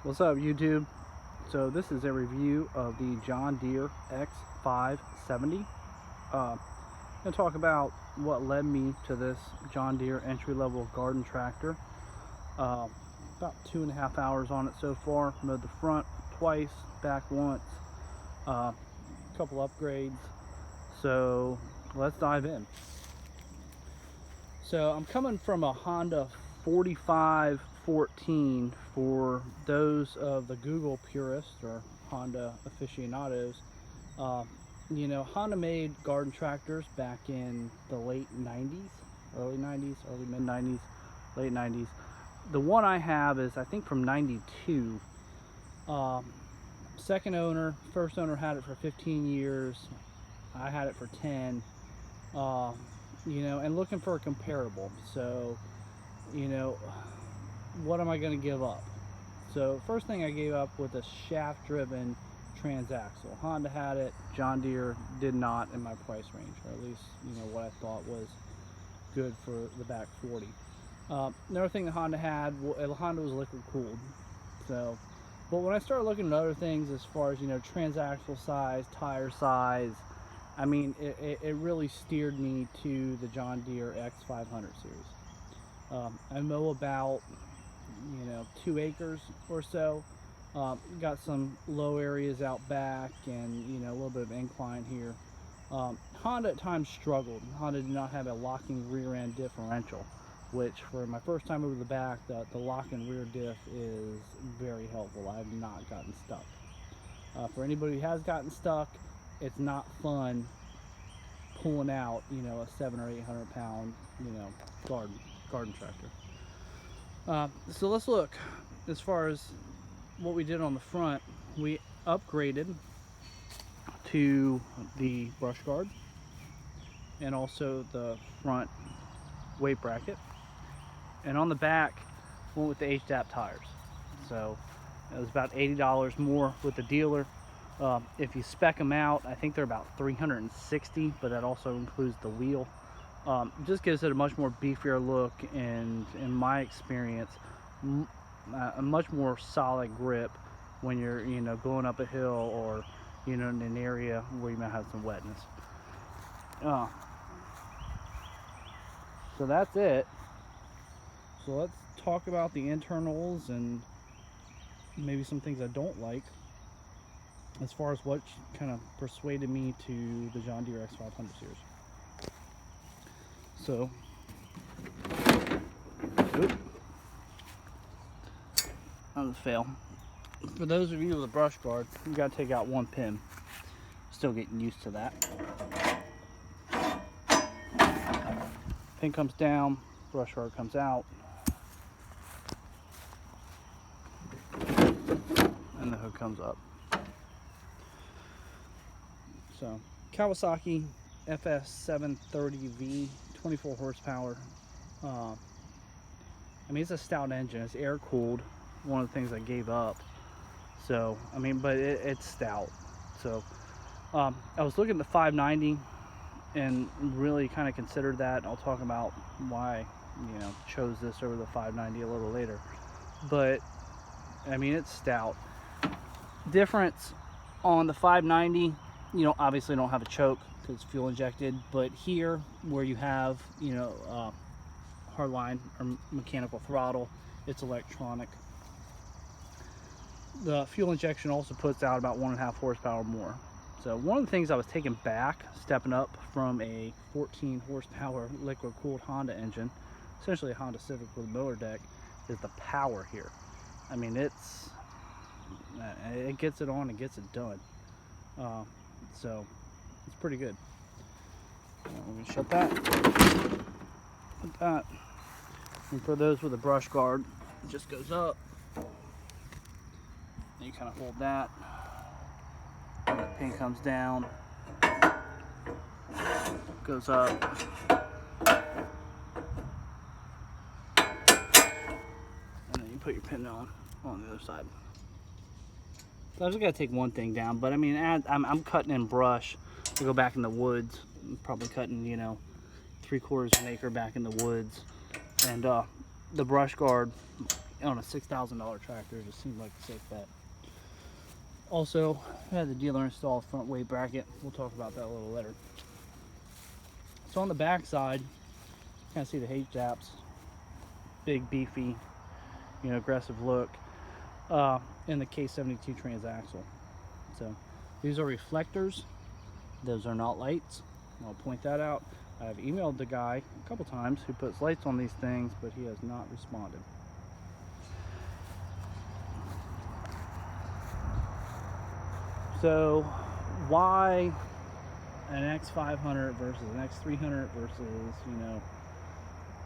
What's up, YouTube? So this is a review of the John Deere X570. I'm going to talk about what led me to this John Deere entry-level garden tractor. About 2.5 hours on it so far. Mowed the front twice, back once, a couple upgrades. So let's dive in. So I'm coming from a Honda 4514 for those of the Google purists or Honda aficionados. You know, Honda made garden tractors back in the late 90s, early mid 90s, late 90s. The one I have is I think from 92. Second owner, first owner had it for 15 years. I had it for 10. You know, and looking for a comparable. So, you know, what am I going to give up? So first thing I gave up with a shaft driven transaxle. Honda had it, John Deere did not in my price range, or at least, you know, what I thought was good for the back 40. Another thing that Honda had, Honda was liquid cooled. So, but when I started looking at other things as far as, you know, transaxle size, tire size, I mean, it really steered me to the John Deere X500 series. I mow about, you know, 2 acres or so. Got some low areas out back and, you know, a little bit of incline here. Honda at times struggled. Honda did not have a locking rear end differential, which for my first time over the back, the locking rear diff is very helpful. I have not gotten stuck. For anybody who has gotten stuck, it's not fun pulling out, you know, a 700 or 800 pound, you know, garden tractor. So let's look as far as what we did on the front. We upgraded to the brush guard and also the front weight bracket, and on the back went with the HDAP tires. So it was about $80 more with the dealer. If you spec them out, I think they're about $360, but that also includes the wheel. Just gives it a much more beefier look, and in my experience, a much more solid grip when you're, you know, going up a hill or, you know, in an area where you might have some wetness. So that's it. So let's talk about the internals and maybe some things I don't like, as far as what kind of persuaded me to the John Deere X500 series. So, that was a fail. For those of you with a brush guard, you got to take out one pin. Still getting used to that. Pin comes down, brush guard comes out, and the hook comes up. So, Kawasaki FS730V, 24 horsepower. I mean, it's a stout engine. It's air cooled. One of the things I gave up. So, I mean, but it's stout. So, I was looking at the 590 and really kind of considered that. I'll talk about why, you know, chose this over the 590 a little later. But, I mean, it's stout. Difference on the 590, you know, obviously don't have a choke because it's fuel injected, but here where you have, you know, hardline or mechanical throttle, it's electronic. The fuel injection also puts out about 1.5 horsepower more. So one of the things I was taking back, stepping up from a 14 horsepower liquid cooled Honda engine, essentially a Honda Civic with a motor deck, is the power here. I mean, it gets it on and gets it done. So it's pretty good. Let me shut that. Put that. And for those with a brush guard, it just goes up. And you kind of hold that. And the pin comes down. Goes up. And then you put your pin on the other side. So I just got to take one thing down, but I mean, I'm cutting in brush to go back in the woods. I'm probably cutting, you know, 3/4 of an acre back in the woods, and the brush guard on a $6,000 tractor. It just seemed like a safe bet. Also, I had the dealer install a front weight bracket. We'll talk about that a little later. So on the back side, you kind of see the H-Zaps, big, beefy, you know, aggressive look, and the K72 transaxle. So these are reflectors. Those are not lights. I'll point that out. I've emailed the guy a couple times who puts lights on these things, but he has not responded. So why an X500 versus an X300 versus, you know,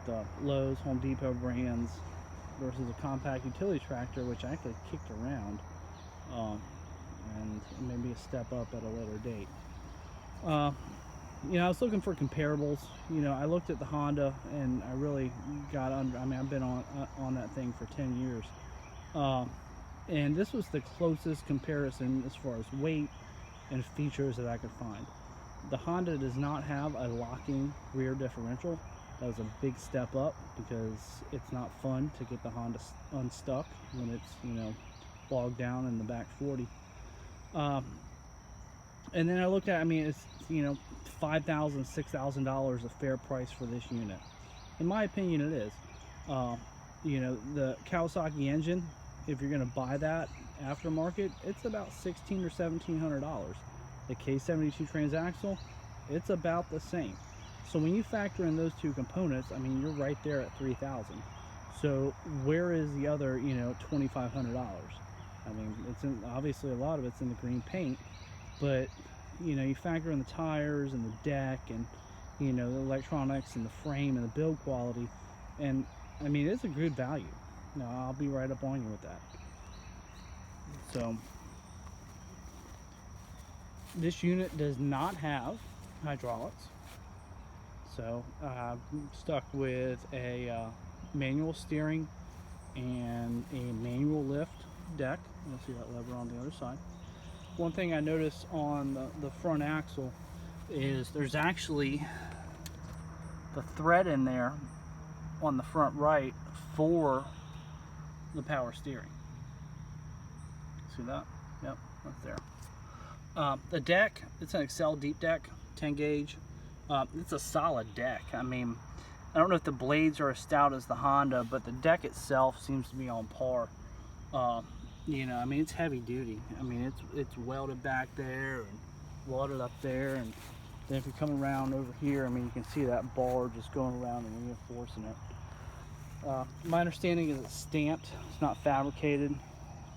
the Lowe's, Home Depot brands versus a compact utility tractor, which I actually kicked around, and maybe a step up at a later date. You know, I was looking for comparables. You know, I looked at the Honda and I really got under, I mean, I've been on that thing for 10 years. And this was the closest comparison as far as weight and features that I could find. The Honda does not have a locking rear differential. That was a big step up because it's not fun to get the Honda unstuck when it's, you know, bogged down in the back 40. And then I looked at, I mean, it's, you know, $5,000, $6,000 a fair price for this unit. In my opinion, it is. You know, the Kawasaki engine, if you're going to buy that aftermarket, it's about $1,600 or $1,700. The K72 transaxle, it's about the same. So when you factor in those two components, I mean, you're right there at $3,000. So where is the other, you know, $2,500? I mean, it's in, obviously a lot of it's in the green paint, but you know, you factor in the tires and the deck and, you know, the electronics and the frame and the build quality, and I mean, it's a good value. No, I'll be right up on you with that. So this unit does not have hydraulics, so I'm stuck with a manual steering and a manual lift deck. You'll see that lever on the other side. One thing I noticed on the front axle is there's actually the thread in there on the front right for the power steering. See that? Yep, that's there. The deck, it's an Excel deep deck, 10 gauge. It's a solid deck. I mean, I don't know if the blades are as stout as the Honda, but the deck itself seems to be on par. You know, I mean, it's heavy duty. I mean, it's welded back there and welded up there, and then if you come around over here, I mean, you can see that bar just going around and reinforcing it. My understanding is it's stamped. It's not fabricated.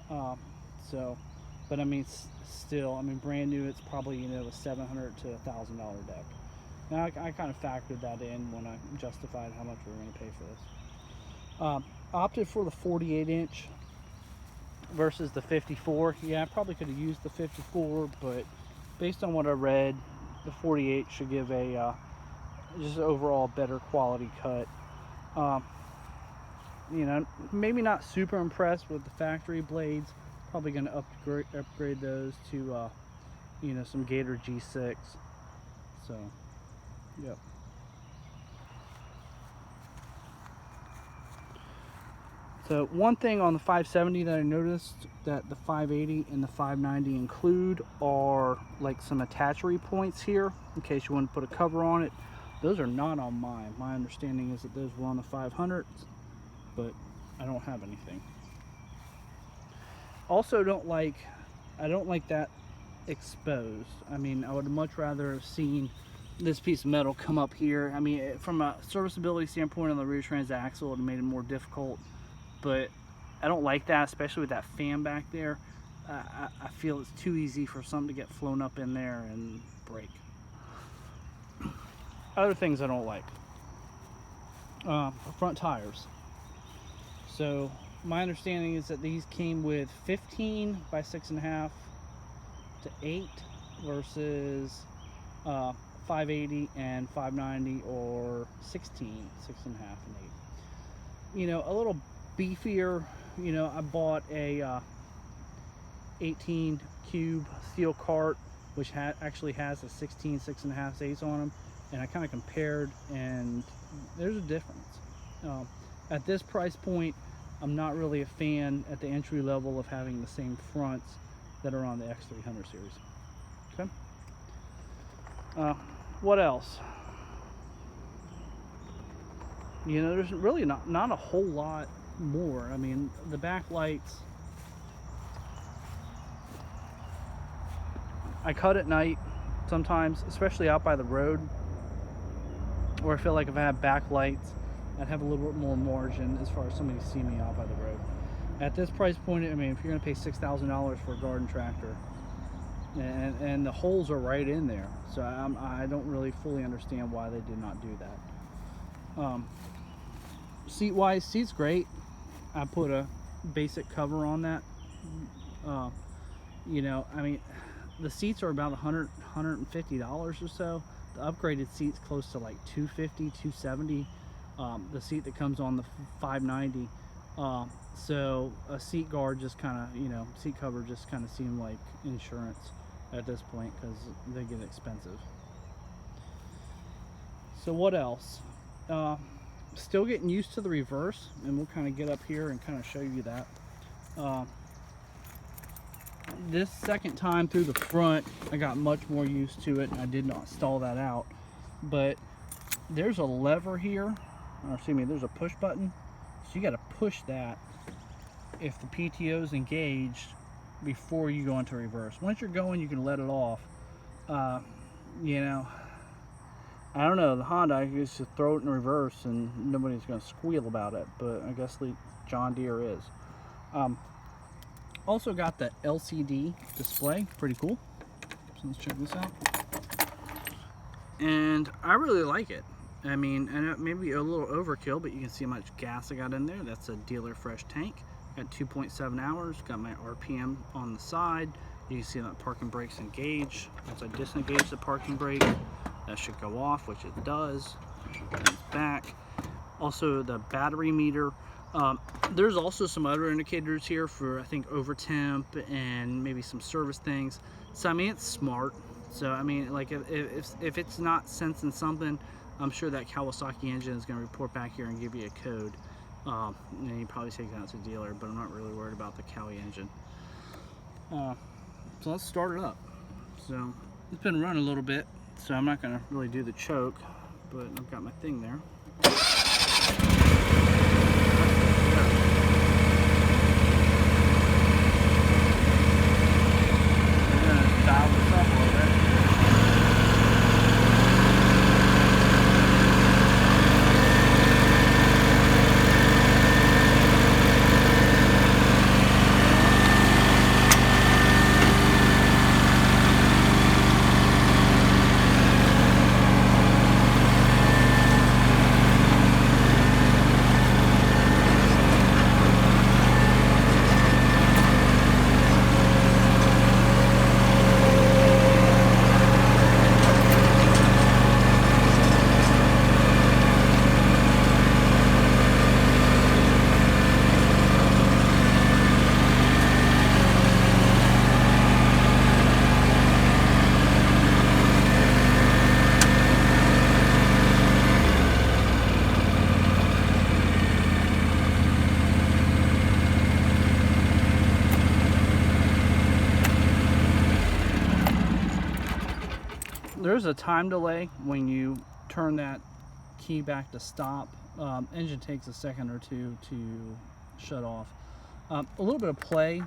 So, but I mean, still, I mean, brand new, it's probably, you know, a $700 to $1,000 deck. Now, I kind of factored that in when I justified how much we were going to pay for this. Opted for the 48-inch versus the 54. Yeah, I probably could have used the 54, but based on what I read, the 48 should give a just overall better quality cut. You know, maybe not super impressed with the factory blades. Probably going to upgrade those to you know, some Gator G6. So, yep. So one thing on the 570 that I noticed that the 580 and the 590 include are like some attachery points here in case you want to put a cover on it. Those are not on mine. My understanding is that those were on the 500s, but I don't have anything. Also, I don't like that exposed. I mean, I would much rather have seen this piece of metal come up here. I mean, from a serviceability standpoint on the rear transaxle, it would have made it more difficult. But I don't like that, especially with that fan back there. I feel it's too easy for something to get flown up in there and break. Other things I don't like. Front tires. So my understanding is that these came with 15 by 6.5 to 8 versus 580 and 590 or 16, 6.5 and 8. You know, a little beefier. You know, I bought a 18 cube steel cart which actually has a 16 6.5/8 on them, and I kind of compared, and there's a difference. At this price point, I'm not really a fan at the entry level of having the same fronts that are on the X300 series. Okay. What else? You know, there's really not a whole lot more. I mean, the backlights, I cut at night sometimes, especially out by the road, or I feel like if I had backlights, I'd have a little bit more margin as far as somebody see me out by the road. At this price point, I mean, if you're going to pay $6,000 for a garden tractor, and the holes are right in there, so I don't really fully understand why they did not do that. Seat wise, seat's great. I put a basic cover on that. You know, I mean, the seats are about $150 or so. The upgraded seat's close to like $250, $270. The seat that comes on the 590. So a seat guard just kind of, you know, seat cover just kind of seemed like insurance at this point because they get expensive. So what else? Still getting used to the reverse, and we'll kind of get up here and kind of show you that. This second time through the front, I got much more used to it. I did not stall that out, but there's a lever here, or excuse me, there's a push button, so you got to push that if the PTO is engaged before you go into reverse. Once you're going, you can let it off. You know, I don't know, the Honda, I used to throw it in reverse and nobody's going to squeal about it, but I guess the John Deere is. Also got the LCD display, pretty cool. So let's check this out. And I really like it. I mean, and it may be a little overkill, but you can see how much gas I got in there. That's a dealer fresh tank. Got 2.7 hours, got my RPM on the side. You can see that parking brake's engaged. Once I disengage the parking brake, that should go off, which it does. It's back. Also the battery meter. There's also some other indicators here for, I think, over temp and maybe some service things. So I mean, it's smart. So I mean, like if it's not sensing something, I'm sure that Kawasaki engine is going to report back here and give you a code. And you probably take that to the dealer, but I'm not really worried about the Kawi engine. So let's start it up. So it's been running a little bit, so I'm not going to really do the choke, but I've got my thing there. We're going to dial this up a little bit. There's a time delay when you turn that key back to stop. Engine takes a second or two to shut off. A little bit of play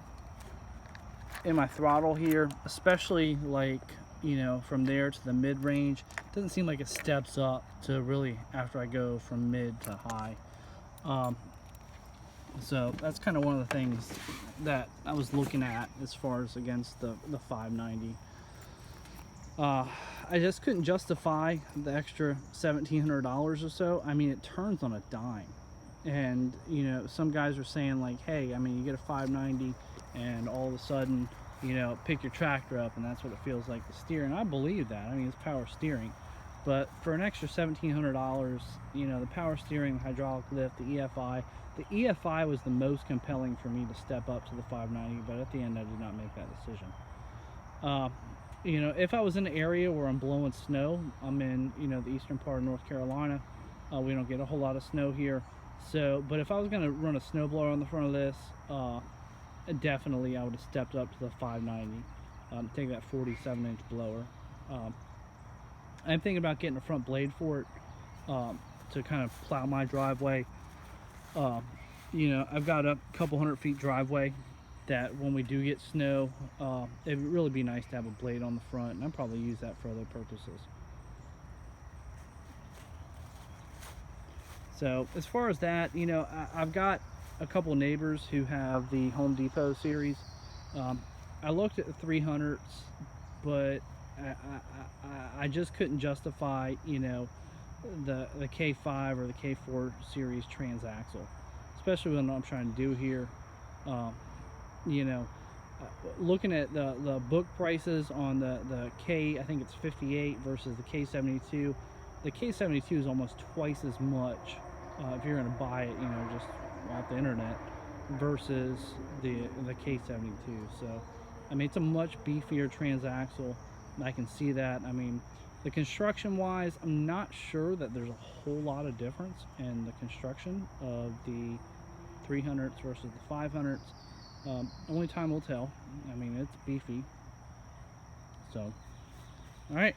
in my throttle here, especially like, you know, from there to the mid-range. Doesn't seem like it steps up to really after I go from mid to high. So that's kind of one of the things that I was looking at as far as against the 590. I just couldn't justify the extra $1,700 or so. I mean, it turns on a dime. And, you know, some guys are saying like, hey, I mean, you get a 590 and all of a sudden, you know, pick your tractor up and that's what it feels like to steer. And I believe that. I mean, it's power steering. But for an extra $1,700, you know, the power steering, hydraulic lift, the EFI was the most compelling for me to step up to the 590, but at the end I did not make that decision. You know, if I was in an area where I'm blowing snow, I'm in, you know, the eastern part of North Carolina. We don't get a whole lot of snow here. So, but if I was gonna run a snowblower on the front of this, definitely I would have stepped up to the 590. Take that 47-inch blower. I'm thinking about getting a front blade for it, to kind of plow my driveway. You know, I've got a couple 100 feet driveway that when we do get snow, it would really be nice to have a blade on the front, and I'll probably use that for other purposes. So as far as that, you know, I've got a couple neighbors who have the Home Depot series. I looked at the 300s, but I just couldn't justify, you know, the K5 or the K4 series transaxle, especially when I'm trying to do here. You know, looking at the book prices on the K, I think it's 58 versus the K72. The K72 is almost twice as much if you're going to buy it, you know, just off the internet, versus the K72. So, I mean, it's a much beefier transaxle. I can see that. I mean, the construction wise, I'm not sure that there's a whole lot of difference in the construction of the 300s versus the 500s. Only time will tell. I mean, it's beefy. So, all right,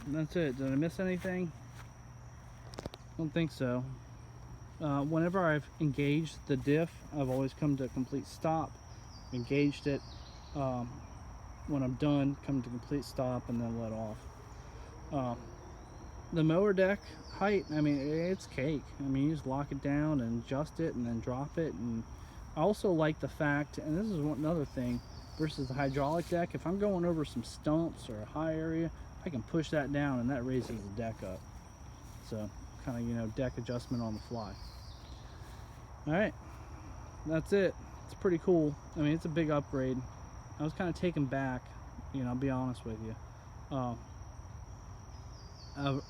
that's it. Did I miss anything? I don't think so. Whenever I've engaged the diff, I've always come to a complete stop, engaged it. When I'm done, come to complete stop and then let off. The mower deck height, I mean, it's cake. I mean, you just lock it down and adjust it and then drop it. And I also like the fact, and this is another thing, versus the hydraulic deck, if I'm going over some stumps or a high area, I can push that down and that raises the deck up. So, kind of, you know, deck adjustment on the fly. All right, that's it. It's pretty cool. I mean, it's a big upgrade. I was kind of taken back, you know, I'll be honest with you,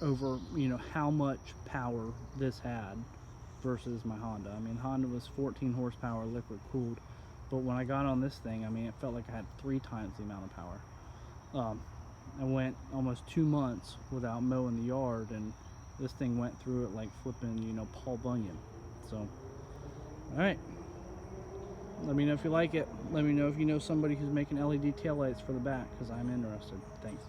over, you know, how much power this had versus my Honda. I mean, Honda was 14 horsepower liquid cooled, but when I got on this thing, I mean, it felt like I had 3 times the amount of power. I went almost 2 months without mowing the yard, and this thing went through it like flipping, you know, Paul Bunyan. So, all right. Let me know if you like it. Let me know if you know somebody who's making LED taillights for the back, because I'm interested. Thanks.